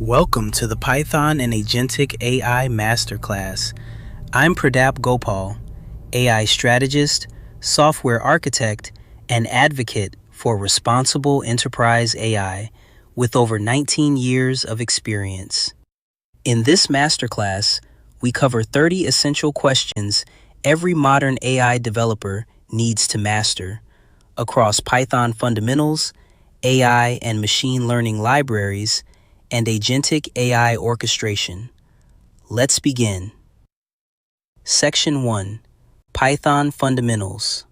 Welcome to the Python and Agentic AI Masterclass. I'm Pradap Gopal, AI strategist, software architect, and advocate for responsible enterprise AI with over 19 years of experience. In this masterclass, we cover 30 essential questions every modern AI developer needs to master across Python fundamentals, AI and machine learning libraries, and agentic AI orchestration. Let's begin. Section 1. Python Fundamentals.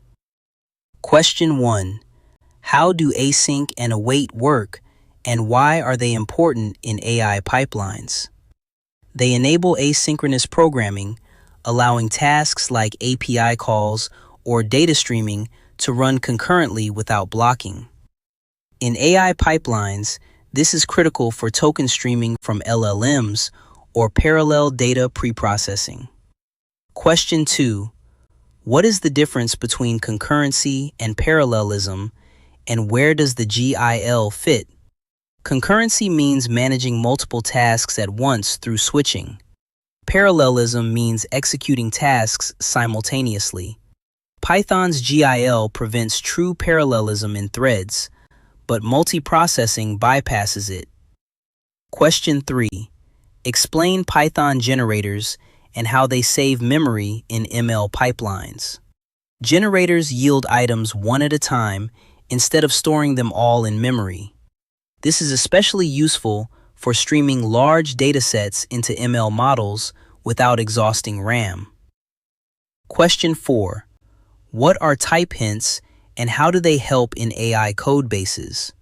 Question 1. How do async and await work, and why are they important in AI pipelines? They enable asynchronous programming, allowing tasks like API calls or data streaming to run concurrently without blocking. In AI pipelines, this is critical for token streaming from LLMs or parallel data preprocessing. Question 2. What is the difference between concurrency and parallelism, and where does the GIL fit? Concurrency means managing multiple tasks at once through switching. Parallelism means executing tasks simultaneously. Python's GIL prevents true parallelism in threads, but multiprocessing bypasses it. Question 3. Explain Python generators and how they save memory in ML pipelines. Generators yield items one at a time instead of storing them all in memory. This is especially useful for streaming large datasets into ML models without exhausting RAM. Question 4. What are type hints and how do they help in AI code bases?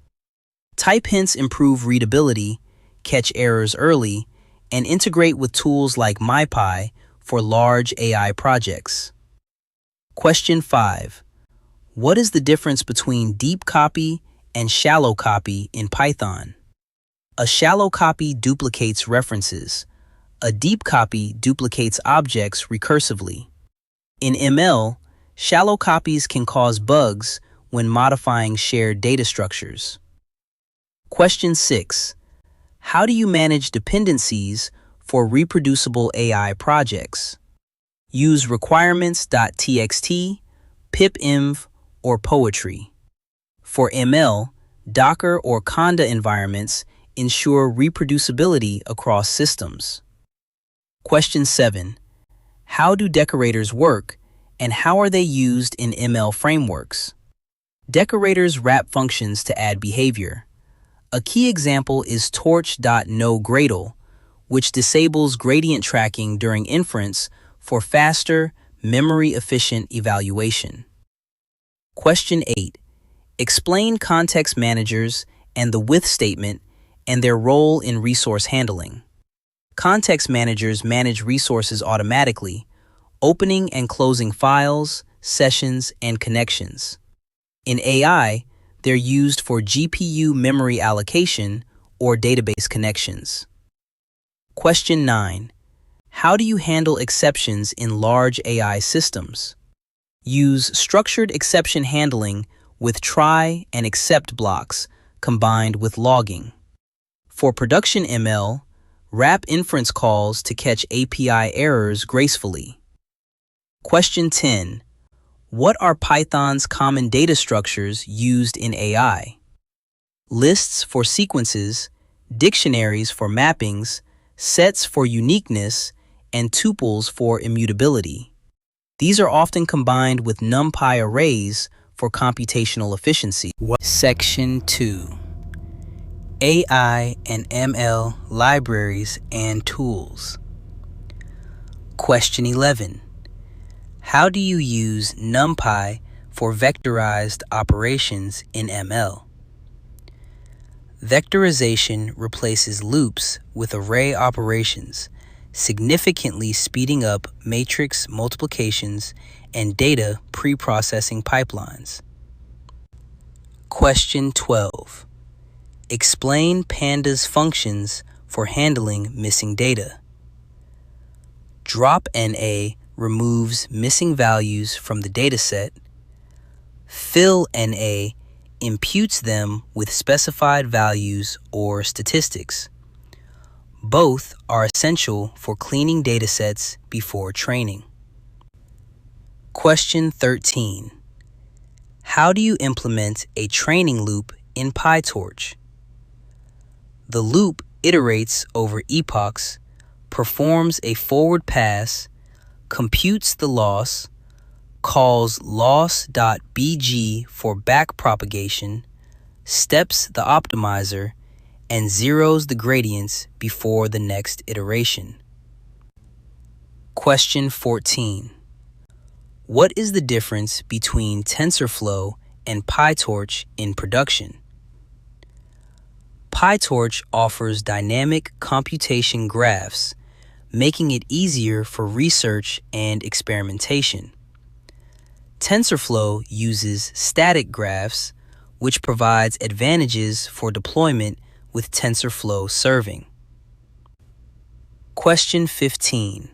Type hints improve readability, catch errors early, and integrate with tools like MyPy for large AI projects. Question 5. What is the difference between deep copy and shallow copy in Python? A shallow copy duplicates references. A deep copy duplicates objects recursively. In ML, shallow copies can cause bugs when modifying shared data structures. Question 6. How do you manage dependencies for reproducible AI projects? Use requirements.txt, pipenv, or poetry. For ML, Docker or Conda environments ensure reproducibility across systems. Question 7. How do decorators work, and how are they used in ML frameworks? Decorators wrap functions to add behavior. A key example is torch.noGradle, which disables gradient tracking during inference for faster, memory-efficient evaluation. Question 8. Explain context managers and the with statement and their role in resource handling. Context managers manage resources automatically, opening and closing files, sessions, and connections. In AI, they're used for GPU memory allocation or database connections. Question 9. How do you handle exceptions in large AI systems? Use structured exception handling with try and except blocks combined with logging. For production ML, wrap inference calls to catch API errors gracefully. Question 10. What are Python's common data structures used in AI? Lists for sequences, dictionaries for mappings, sets for uniqueness, and tuples for immutability. These are often combined with NumPy arrays for computational efficiency. Section 2. AI and ML libraries and tools. Question 11. How do you use NumPy for vectorized operations in ML? Vectorization replaces loops with array operations, significantly speeding up matrix multiplications and data preprocessing pipelines. Question 12. Explain Pandas functions for handling missing data. Drop_NA removes missing values from the dataset. Fill_NA imputes them with specified values or statistics. Both are essential for cleaning datasets before training. Question 13. How do you implement a training loop in PyTorch? The loop iterates over epochs, performs a forward pass, computes the loss, calls loss.bg for backpropagation, steps the optimizer, and zeroes the gradients before the next iteration. Question 14. What is the difference between TensorFlow and PyTorch in production? PyTorch offers dynamic computation graphs, making it easier for research and experimentation. TensorFlow uses static graphs, which provides advantages for deployment with TensorFlow serving. Question 15.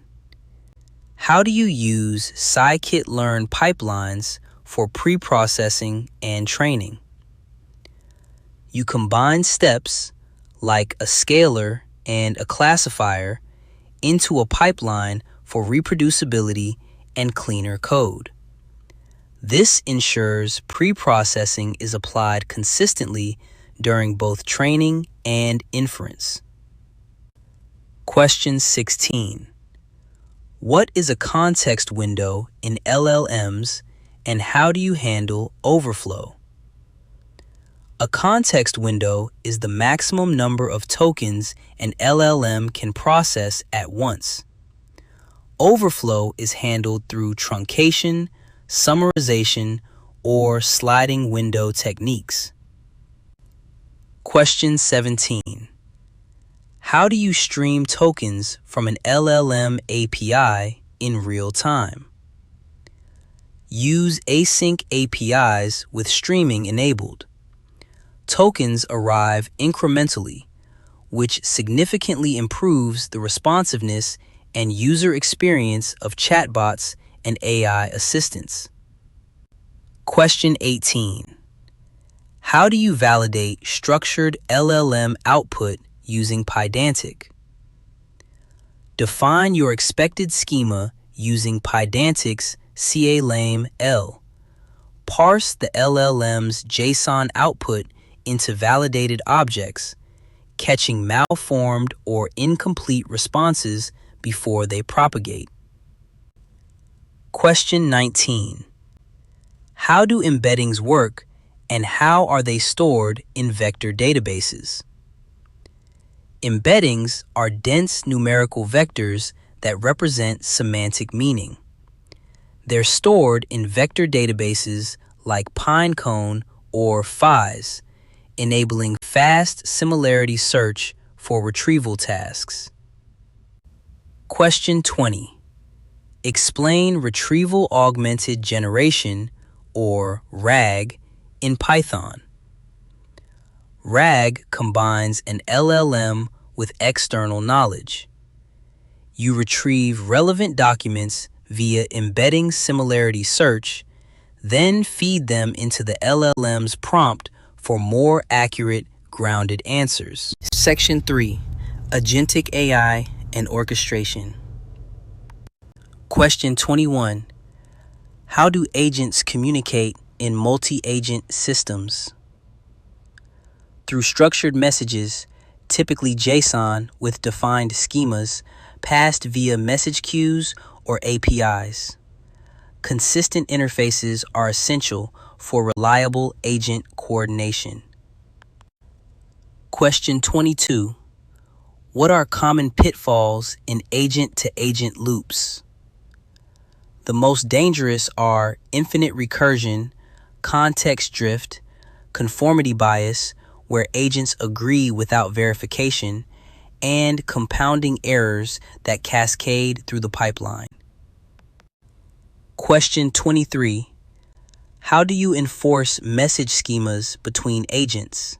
How do you use scikit-learn pipelines for pre-processing and training? You combine steps, like a scaler and a classifier, into a pipeline for reproducibility and cleaner code. This ensures pre-processing is applied consistently during both training and inference. Question 16. What is a context window in LLMs and how do you handle overflow? A context window is the maximum number of tokens an LLM can process at once. Overflow is handled through truncation, summarization, or sliding window techniques. Question 17. How do you stream tokens from an LLM API in real time? Use async APIs with streaming enabled. Tokens arrive incrementally, which significantly improves the responsiveness and user experience of chatbots and AI assistants. Question 18. How do you validate structured LLM output using Pydantic? Define your expected schema using Pydantic's CA-lame-L. Parse the LLM's JSON output into validated objects, catching malformed or incomplete responses before they propagate. Question 19. How do embeddings work and how are they stored in vector databases? Embeddings are dense numerical vectors that represent semantic meaning. They're stored in vector databases like Pinecone or FIS, enabling fast similarity search for retrieval tasks. Question 20. Explain retrieval augmented generation, or RAG, in Python. RAG combines an LLM with external knowledge. You retrieve relevant documents via embedding similarity search, then feed them into the LLM's prompt for more accurate, grounded answers. Section 3. Agentic AI and Orchestration. Question 21. How do agents communicate in multi-agent systems? Through structured messages, typically JSON with defined schemas, passed via message queues or APIs. Consistent interfaces are essential for reliable agent coordination. Question 22. What are common pitfalls in agent-to-agent loops? The most dangerous are infinite recursion, context drift, conformity bias, where agents agree without verification, and compounding errors that cascade through the pipeline. Question 23. How do you enforce message schemas between agents?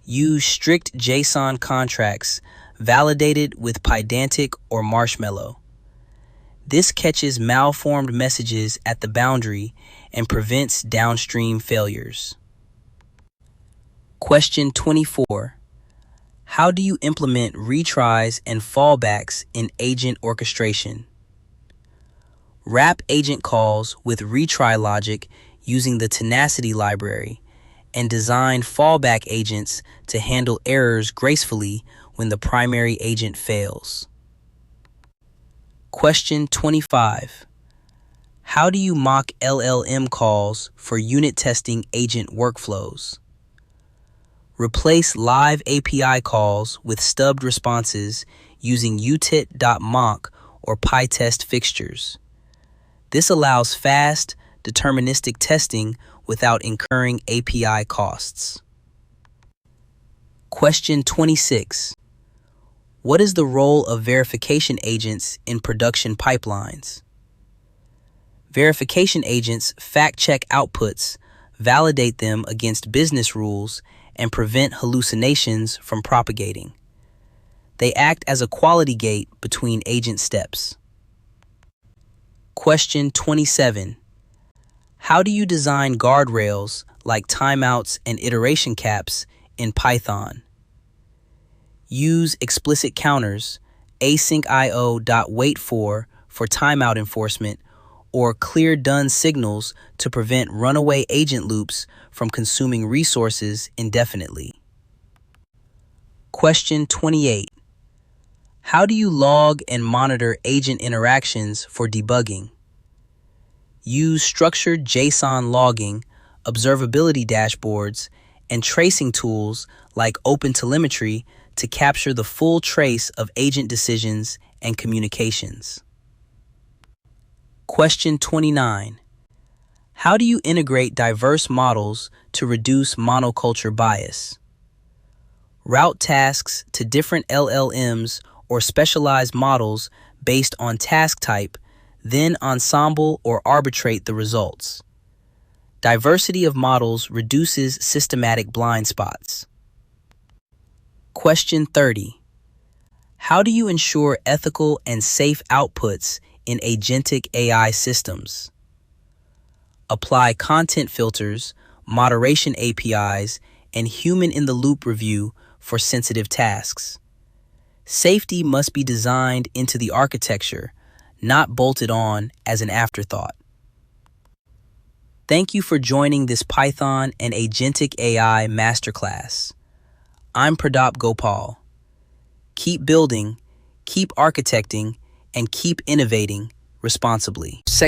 Use strict JSON contracts validated with Pydantic or Marshmallow. This catches malformed messages at the boundary and prevents downstream failures. Question 24. How do you implement retries and fallbacks in agent orchestration? Wrap agent calls with retry logic using the Tenacity library and design fallback agents to handle errors gracefully when the primary agent fails. Question 25. How do you mock LLM calls for unit testing agent workflows? Replace live API calls with stubbed responses using utit.mock or PyTest fixtures. This allows fast, deterministic testing without incurring API costs. Question 26. What is the role of verification agents in production pipelines? Verification agents fact-check outputs, validate them against business rules, and prevent hallucinations from propagating. They act as a quality gate between agent steps. Question 27. How do you design guardrails like timeouts and iteration caps in Python? Use explicit counters, asyncio.waitFor for timeout enforcement, or clear done signals to prevent runaway agent loops from consuming resources indefinitely. Question 28. How do you log and monitor agent interactions for debugging? Use structured JSON logging, observability dashboards, and tracing tools like OpenTelemetry to capture the full trace of agent decisions and communications. Question 29. How do you integrate diverse models to reduce monoculture bias? Route tasks to different LLMs or specialized models based on task type, then ensemble or arbitrate the results. Diversity of models reduces systematic blind spots. Question 30. How do you ensure ethical and safe outputs in agentic AI systems? Apply content filters, moderation APIs, and human-in-the-loop review for sensitive tasks. Safety must be designed into the architecture, not bolted on as an afterthought. Thank you for joining this Python and Agentic AI Masterclass. I'm Pradap Gopal. Keep building, keep architecting, and keep innovating responsibly.